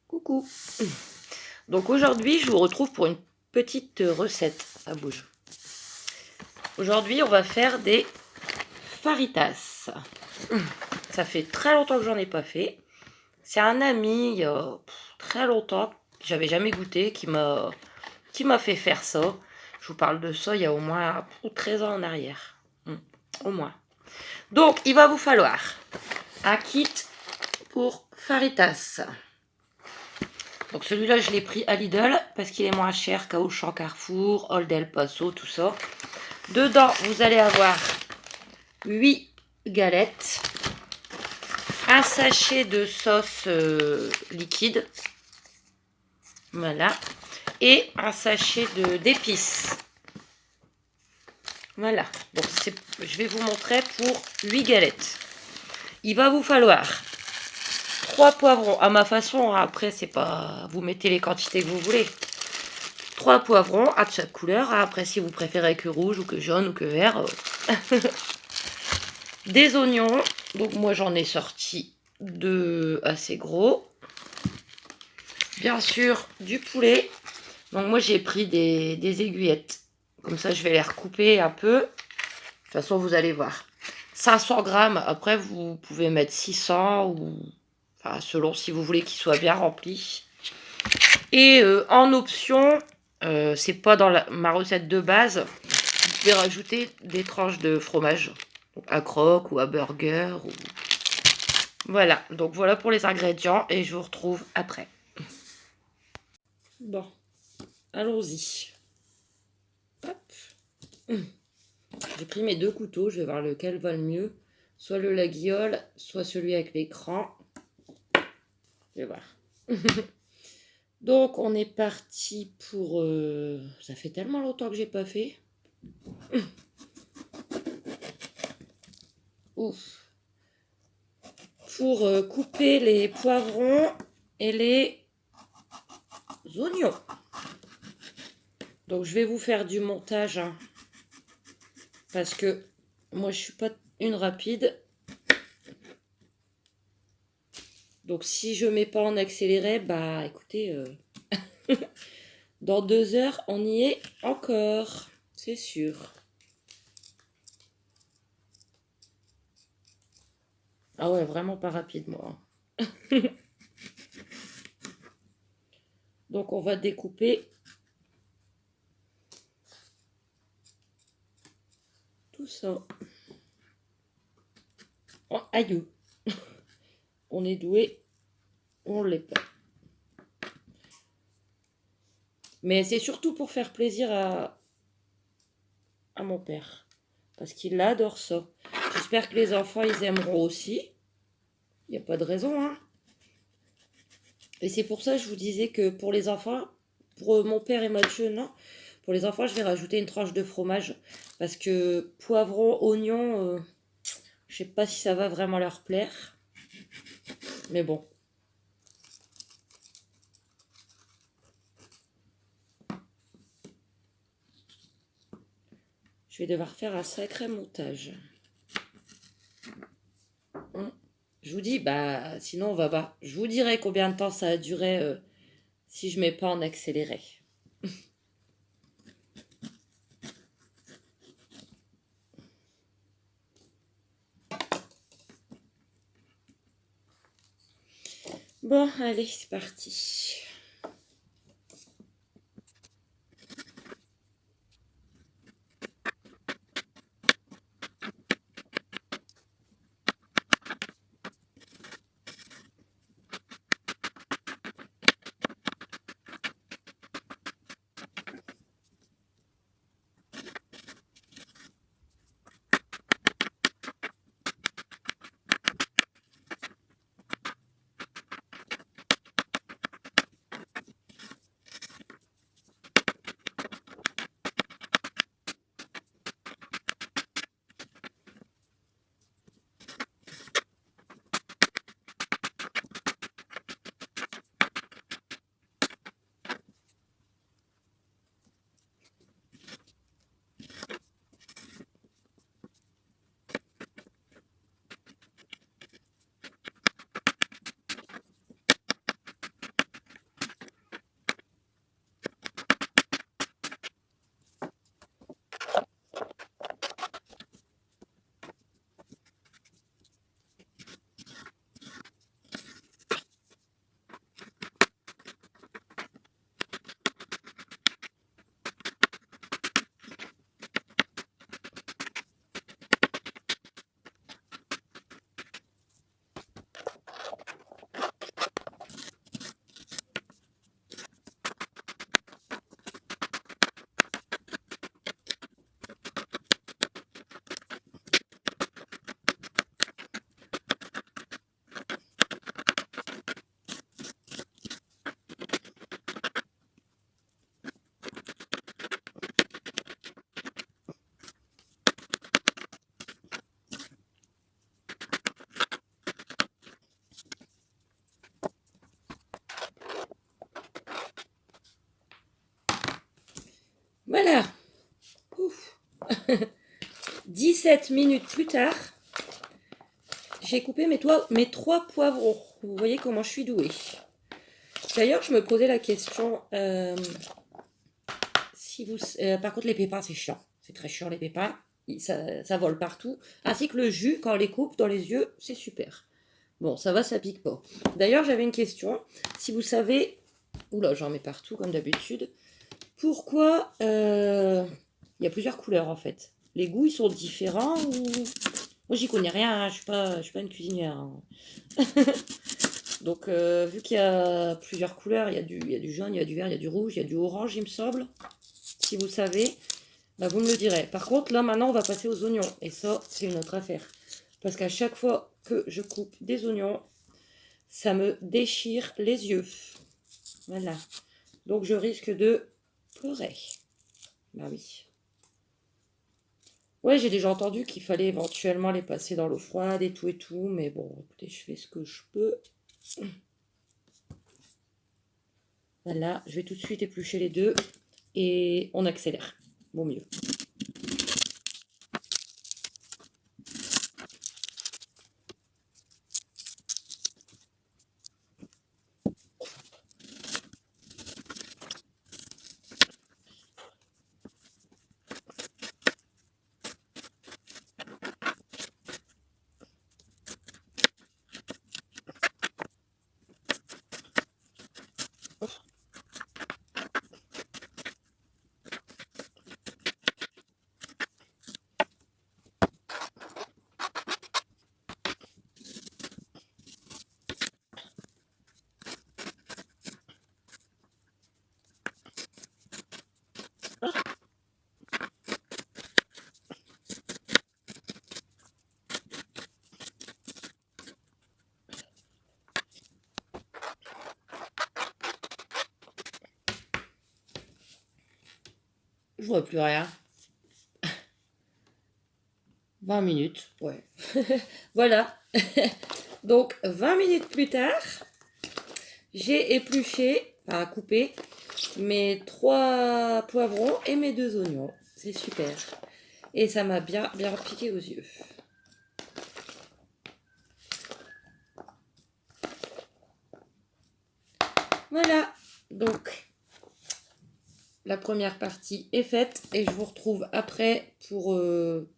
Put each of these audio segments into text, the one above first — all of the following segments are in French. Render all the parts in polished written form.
Coucou. Donc aujourd'hui, je vous retrouve pour une petite recette. Ça bouge. Aujourd'hui, on va faire des faritas. Ça fait très longtemps que j'en ai pas fait. C'est un ami, il y a très longtemps, j'avais jamais goûté, qui m'a fait faire ça. Je vous parle de ça il y a au moins 13 ans en arrière. Au moins. Donc, il va vous falloir un kit pour faritas. Donc celui-là, je l'ai pris à Lidl parce qu'il est moins cher qu'Auchan, Carrefour, Old El Paso, tout ça. Dedans, vous allez avoir 8 galettes, un sachet de sauce liquide, voilà, et un sachet d'épices. Voilà, donc je vais vous montrer pour 8 galettes. Il va vous falloir 3 poivrons, à ma façon, après c'est pas, vous mettez les quantités que vous voulez. 3 poivrons à de chaque couleur, après si vous préférez que rouge ou que jaune ou que vert. Des oignons, donc moi j'en ai sorti 2 assez gros. Bien sûr du poulet, donc moi j'ai pris des aiguillettes, comme ça je vais les recouper un peu. De toute façon vous allez voir. 500 grammes, après vous pouvez mettre 600 ou... Enfin, selon si vous voulez qu'il soit bien rempli. Et en option, c'est pas dans ma recette de base, vous pouvez rajouter des tranches de fromage. À croque ou à burger. Ou... Voilà, donc voilà pour les ingrédients et je vous retrouve après. Bon, allons-y. J'ai pris mes 2 couteaux, je vais voir lequel va le mieux. Soit le laguiole, soit celui avec l'écran. Je vais voir. Donc, on est parti pour... Ça fait tellement longtemps que j'ai pas fait. Ouf. Pour couper les poivrons et les oignons. Donc, je vais vous faire du montage. Hein, parce que moi, je suis pas une rapide. Donc, si je mets pas en accéléré, bah, écoutez... Dans 2 heures, on y est encore, c'est sûr. Ah ouais, vraiment pas rapide, moi. Donc, on va découper tout ça. Oh, aïe. On est doué, on l'est pas. Mais c'est surtout pour faire plaisir à mon père. Parce qu'il adore ça. J'espère que les enfants, ils aimeront aussi. Il n'y a pas de raison, hein. Et c'est pour ça que je vous disais que pour les enfants, pour mon père et Mathieu, non. Pour les enfants, je vais rajouter une tranche de fromage. Parce que poivron, oignon, je sais pas si ça va vraiment leur plaire. Mais bon. Je vais devoir faire un sacré montage. Je vous dis, bah, sinon on va voir. Je vous dirai combien de temps ça a duré si je mets pas en accéléré. Bon, allez, c'est parti. Voilà. Ouf. 17 minutes plus tard, j'ai coupé mes 3 poivrons. Vous voyez comment je suis douée. D'ailleurs, je me posais la question, si vous, par contre les pépins c'est chiant. C'est très chiant les pépins. Ça vole partout. Ainsi que le jus, quand on les coupe dans les yeux, c'est super. Bon, ça va, ça pique pas. D'ailleurs, j'avais une question. Si vous savez... Oula, j'en mets partout comme d'habitude. Pourquoi il y a plusieurs couleurs en fait? Les goûts, ils sont différents ou... Moi, j'y connais rien, hein. Je suis pas une cuisinière, hein. Donc, vu qu'il y a plusieurs couleurs, il y a du jaune, il y a du vert, il y a du rouge, il y a du orange, il me semble. Si vous savez, bah, vous me le direz. Par contre, là, maintenant, on va passer aux oignons. Et ça, c'est une autre affaire. Parce qu'à chaque fois que je coupe des oignons, ça me déchire les yeux. Voilà. Donc, je risque de pleurer. Bah oui. Ouais, j'ai déjà entendu qu'il fallait éventuellement les passer dans l'eau froide et tout. Mais bon, écoutez, je fais ce que je peux. Voilà, je vais tout de suite éplucher les deux. Et on accélère. Bon mieux. Je vois plus rien. 20 minutes, ouais. Voilà. Donc, 20 minutes plus tard, j'ai épluché, enfin coupé, mes 3 poivrons et mes 2 oignons. C'est super. Et ça m'a bien piqué aux yeux. Voilà. Donc, la première partie est faite et je vous retrouve après pour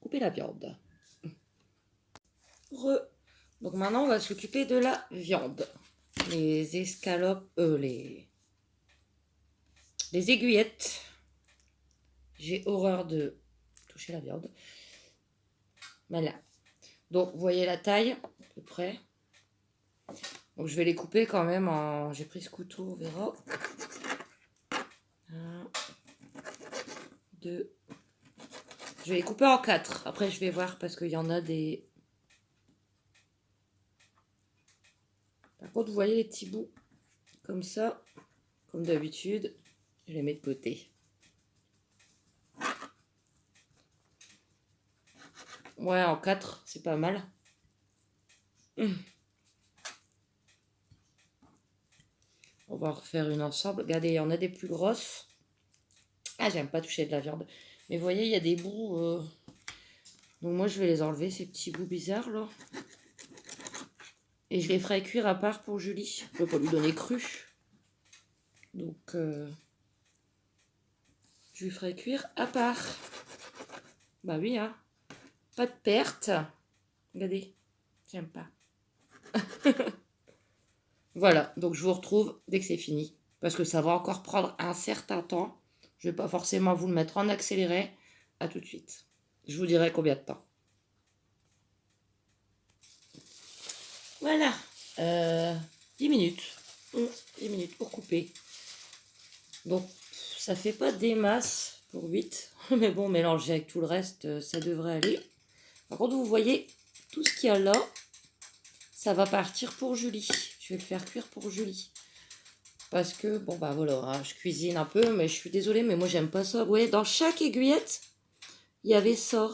couper la viande. Donc maintenant, on va s'occuper de la viande. Les escalopes, les aiguillettes. J'ai horreur de toucher la viande. Voilà. Donc, vous voyez la taille, à peu près. Donc, je vais les couper quand même en... J'ai pris ce couteau, on verra. 1, 2. Je vais les couper en 4. Après, je vais voir parce qu'il y en a des... Par contre, vous voyez les petits bouts comme ça, comme d'habitude. Je les mets de côté. Ouais, en 4, c'est pas mal. On va refaire une ensemble. Regardez, il y en a des plus grosses. Ah, j'aime pas toucher de la viande. Mais vous voyez, il y a des bouts... Donc moi, je vais les enlever, ces petits bouts bizarres, là. Et je les ferai cuire à part pour Julie. Je ne peux pas lui donner cru. Donc, je lui ferai cuire à part. Bah oui, hein. Pas de perte. Regardez, j'aime pas. Voilà, donc je vous retrouve dès que c'est fini. Parce que ça va encore prendre un certain temps. Je ne vais pas forcément vous le mettre en accéléré. À tout de suite. Je vous dirai combien de temps. Voilà. 10 minutes. 10 minutes pour couper. Donc, ça fait pas des masses pour 8. Mais bon, mélangé avec tout le reste, ça devrait aller. Par contre, vous voyez, tout ce qu'il y a là, ça va partir pour Julie. Je vais le faire cuire pour Julie. Parce que, bon, bah voilà, hein, je cuisine un peu, mais je suis désolée, mais moi, j'aime pas ça. Vous voyez, dans chaque aiguillette, il y avait ça.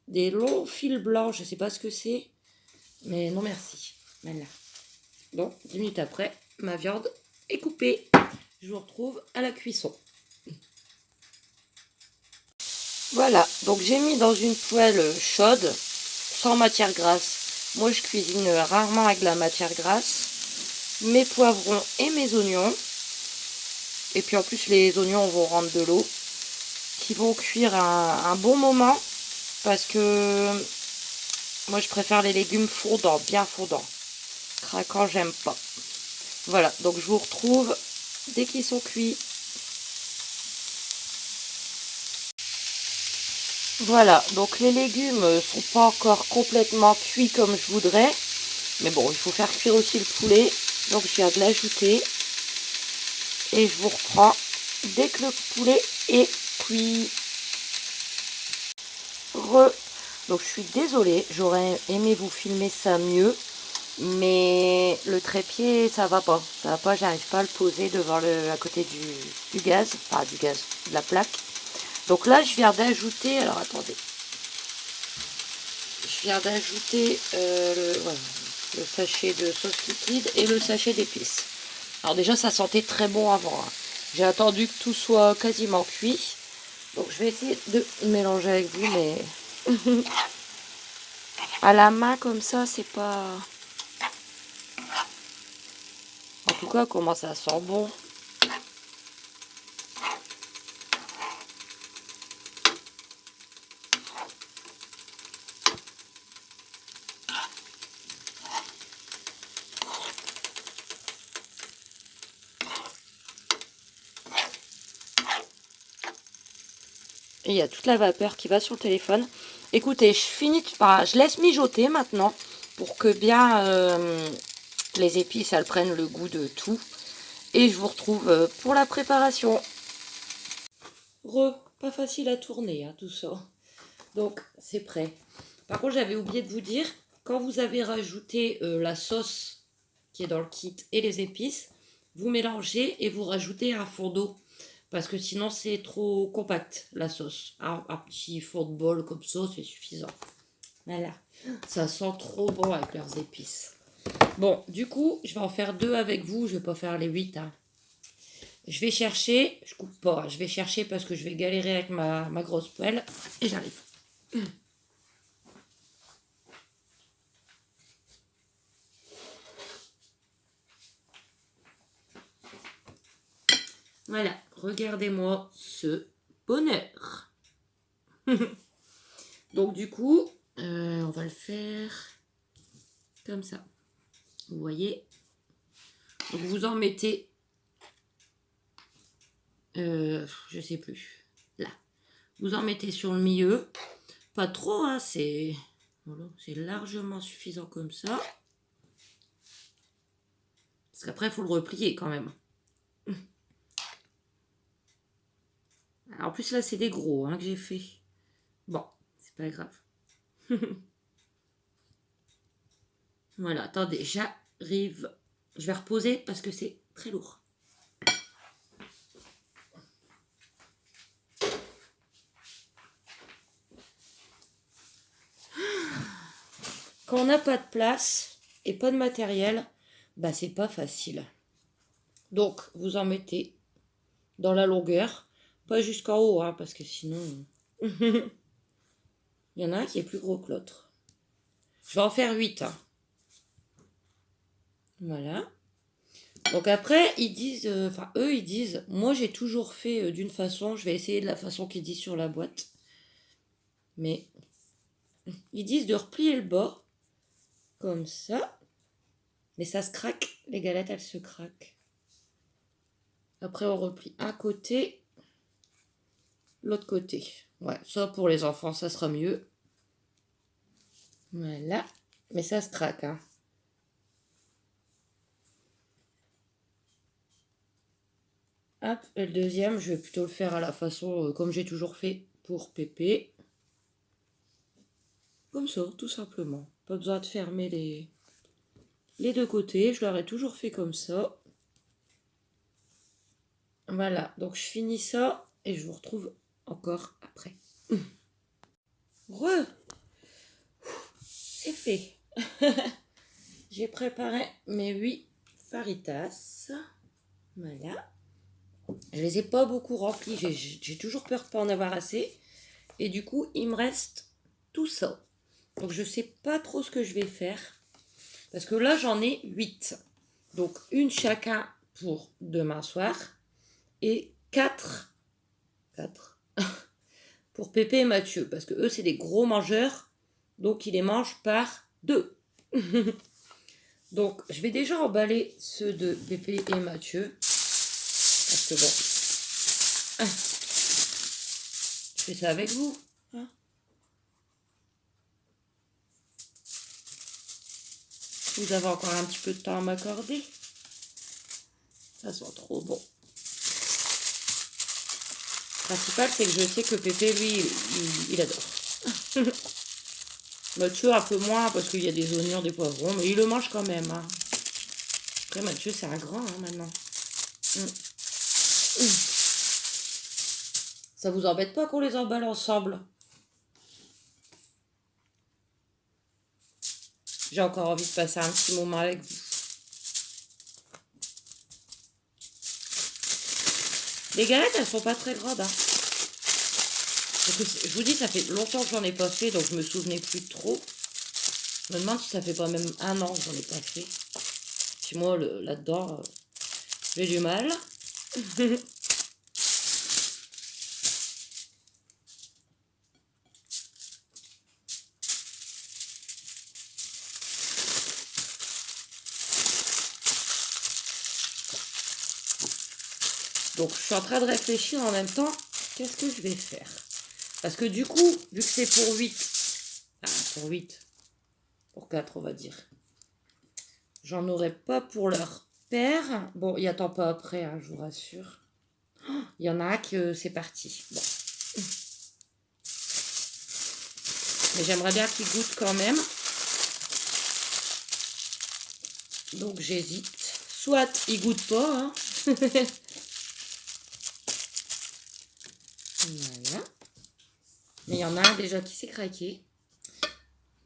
Des longs fils blancs, je sais pas ce que c'est. Mais non, merci. Voilà. Donc, 10 minutes après, ma viande est coupée. Je vous retrouve à la cuisson. Voilà, donc j'ai mis dans une poêle chaude, sans matière grasse. Moi je cuisine rarement avec de la matière grasse. Mes poivrons et mes oignons. Et puis en plus les oignons vont rendre de l'eau. Qui vont cuire un bon moment. Parce que moi je préfère les légumes fondants, bien fondants. Craquant j'aime pas. Voilà, donc je vous retrouve dès qu'ils sont cuits. Voilà, donc les légumes sont pas encore complètement cuits comme je voudrais. Mais bon, il faut faire cuire aussi le poulet. Donc je viens de l'ajouter. Et je vous reprends dès que le poulet est cuit. Donc je suis désolée, j'aurais aimé vous filmer ça mieux. Mais le trépied, ça va pas. Ça va pas, j'arrive pas à le poser devant à côté du gaz. Enfin du gaz, de la plaque. Donc là, je viens d'ajouter... Alors attendez. Je viens d'ajouter le sachet de sauce liquide et le sachet d'épices. Alors déjà, ça sentait très bon avant. Hein. J'ai attendu que tout soit quasiment cuit. Donc je vais essayer de mélanger avec vous, mais à la main comme ça, c'est pas... En tout cas, comment ça sent bon. Et il y a toute la vapeur qui va sur le téléphone. Écoutez, je laisse mijoter maintenant pour que bien les épices elles prennent le goût de tout. Et je vous retrouve pour la préparation. Pas facile à tourner hein, tout ça. Donc c'est prêt. Par contre j'avais oublié de vous dire, quand vous avez rajouté la sauce qui est dans le kit et les épices, vous mélangez et vous rajoutez un fond d'eau. Parce que sinon c'est trop compact la sauce. Un petit fond de bol comme ça c'est suffisant. Voilà. Ça sent trop bon avec leurs épices. Bon, du coup, je vais en faire 2 avec vous. Je vais pas faire les 8. Hein. Je vais chercher. Je coupe pas. Hein, je vais chercher parce que je vais galérer avec ma grosse poêle. Et j'arrive. Voilà. Regardez-moi ce bonheur. Donc du coup, on va le faire comme ça. Vous voyez. Donc vous en mettez, je sais plus, là. Vous en mettez sur le milieu. Pas trop, hein, c'est voilà, largement suffisant comme ça. Parce qu'après, il faut le replier quand même. Alors, en plus, là, c'est des gros hein, que j'ai fait. Bon, c'est pas grave. Voilà, attendez, j'arrive. Je vais reposer parce que c'est très lourd. Quand on n'a pas de place et pas de matériel, bah c'est pas facile. Donc, vous en mettez dans la longueur, pas jusqu'en haut, hein, parce que sinon... Il y en a un qui est plus gros que l'autre. Je vais en faire 8. Hein. Voilà. Donc après, ils disent, eux, ils disent, moi j'ai toujours fait d'une façon, je vais essayer de la façon qu'ils disent sur la boîte. Mais ils disent de replier le bas, comme ça. Mais ça se craque, les galettes, elles se craquent. Après, on replie un côté, l'autre côté. Ouais, ça pour les enfants, ça sera mieux. Voilà. Mais ça se craque, hein. Hop, et le deuxième, je vais plutôt le faire à la façon comme j'ai toujours fait pour Pépé. Comme ça, tout simplement. Pas besoin de fermer les deux côtés. Je leur ai toujours fait comme ça. Voilà, donc je finis ça et je vous retrouve encore après. C'est fait. J'ai préparé mes 8 faritas. Voilà. Je les ai pas beaucoup remplis. J'ai toujours peur de pas en avoir assez. Et du coup, il me reste tout ça. Donc, je ne sais pas trop ce que je vais faire. Parce que là, j'en ai 8. Donc, une chacun pour demain soir. Et 4 pour Pépé et Mathieu. Parce que eux, c'est des gros mangeurs. Donc, ils les mangent par 2. Donc, je vais déjà emballer ceux de Pépé et Mathieu. Parce que bon, je fais ça avec vous. Hein, vous avez encore un petit peu de temps à m'accorder. Ça sent trop bon. Le principal, c'est que je sais que Pépé, lui, il adore. Mathieu, un peu moins, parce qu'il y a des oignons, des poivrons, mais il le mange quand même. Hein. Après, Mathieu, c'est un grand maintenant. Ça vous embête pas qu'on les emballe ensemble? J'ai encore envie de passer un petit moment avec vous. Les galettes, elles sont pas très grandes. Hein. Je vous dis, ça fait longtemps que j'en ai pas fait, donc je me souvenais plus trop. Je me demande si ça fait pas même 1 an que j'en ai pas fait. Puis moi, là-dedans, j'ai du mal. Donc, je suis en train de réfléchir en même temps, qu'est-ce que je vais faire? Parce que du coup, vu que c'est pour 8, pour 4, on va dire, j'en aurai pas pour leur père. Bon, il n'y attend pas après, hein, je vous rassure. Il y en a un que c'est parti. Bon. Mais j'aimerais bien qu'il goûte quand même. Donc, j'hésite. Soit il goûte pas, hein. Voilà. Mais il y en a un déjà qui s'est craqué.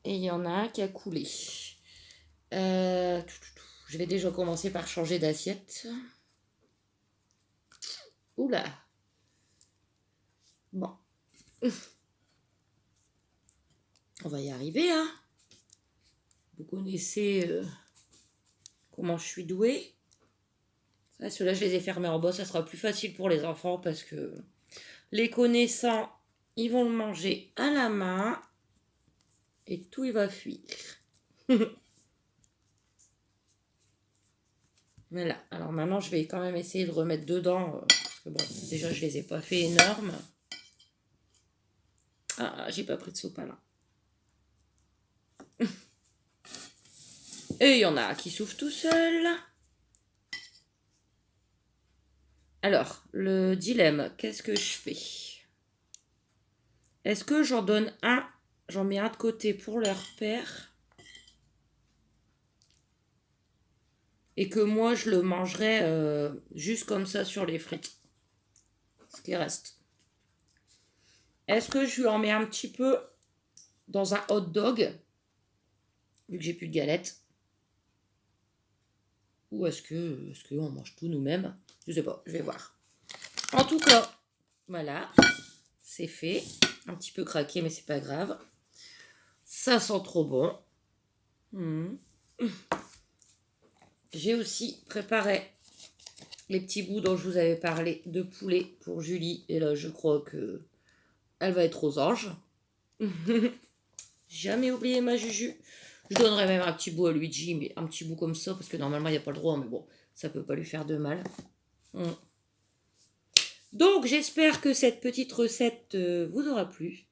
Et il y en a un qui a coulé. Je vais déjà commencer par changer d'assiette. Oula. Bon. On va y arriver, hein. Vous connaissez comment je suis douée. Ceux-là, je les ai fermés en bas. Ça sera plus facile pour les enfants parce que les connaissants, ils vont le manger à la main. Et tout, il va fuir. Voilà. Alors maintenant, je vais quand même essayer de remettre dedans. Parce que bon, déjà, je les ai pas fait énormes. Ah, j'ai pas pris de sopalin. Et il y en a qui s'ouvrent tout seul. Alors, le dilemme, qu'est-ce que je fais? Est-ce que j'en donne un, j'en mets un de côté pour leur père, et que moi, je le mangerai juste comme ça sur les frites, ce qui reste? Est-ce que je lui en mets un petit peu dans un hot dog, vu que j'ai plus de galettes? Ou est-ce qu'on mange tout nous-mêmes? Je sais pas, je vais voir. En tout cas, voilà, c'est fait. Un petit peu craqué, mais c'est pas grave. Ça sent trop bon. J'ai aussi préparé les petits bouts dont je vous avais parlé de poulet pour Julie. Et là, je crois que elle va être aux anges. Jamais oublié ma Juju. Je donnerai même un petit bout à Luigi, mais un petit bout comme ça, parce que normalement, il n'y a pas le droit, mais bon, ça peut pas lui faire de mal. Donc, j'espère que cette petite recette vous aura plu.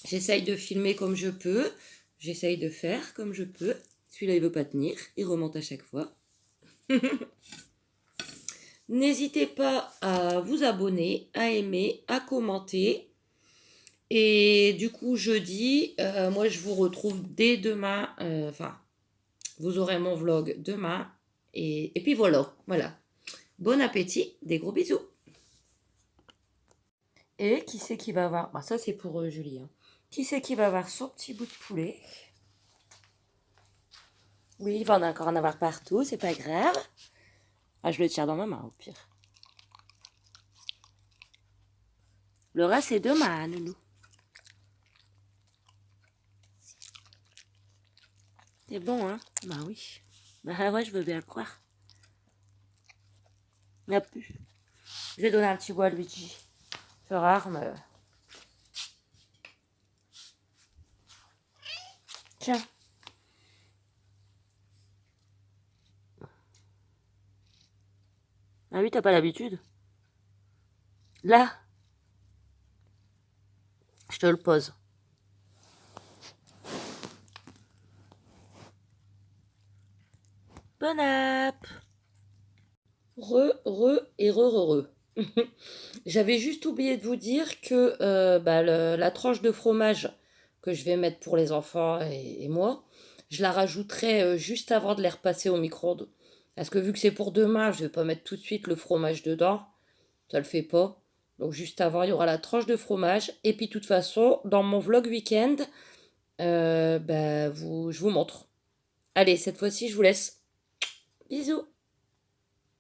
J'essaye de filmer comme je peux. J'essaye de faire comme je peux. Celui-là, il veut pas tenir. Il remonte à chaque fois. N'hésitez pas à vous abonner, à aimer, à commenter. Et du coup, jeudi, moi, je vous retrouve dès demain. Vous aurez mon vlog demain. Et puis voilà. Bon appétit. Des gros bisous. Et qui c'est qui va avoir... Bah, ça, c'est pour Julie. Hein. Qui c'est qui va avoir son petit bout de poulet? Oui, il va encore en avoir partout, c'est pas grave. Ah, je le tiens dans ma main, au pire. Le reste, c'est demain, nounou. C'est bon, hein? Bah oui. Bah ouais, je veux bien le croire. Il n'y a plus. Je vais donner un petit bout à Luigi. C'est rare, mais... Tiens. Ah oui, t'as pas l'habitude? Là, je te le pose. Bon app. Re. J'avais juste oublié de vous dire que la tranche de fromage que je vais mettre pour les enfants et moi, je la rajouterai juste avant de les repasser au micro-ondes. Parce que vu que c'est pour demain, je vais pas mettre tout de suite le fromage dedans. Ça le fait pas. Donc juste avant, il y aura la tranche de fromage. Et puis de toute façon, dans mon vlog week-end, je vous montre. Allez, cette fois-ci, je vous laisse. Bisous.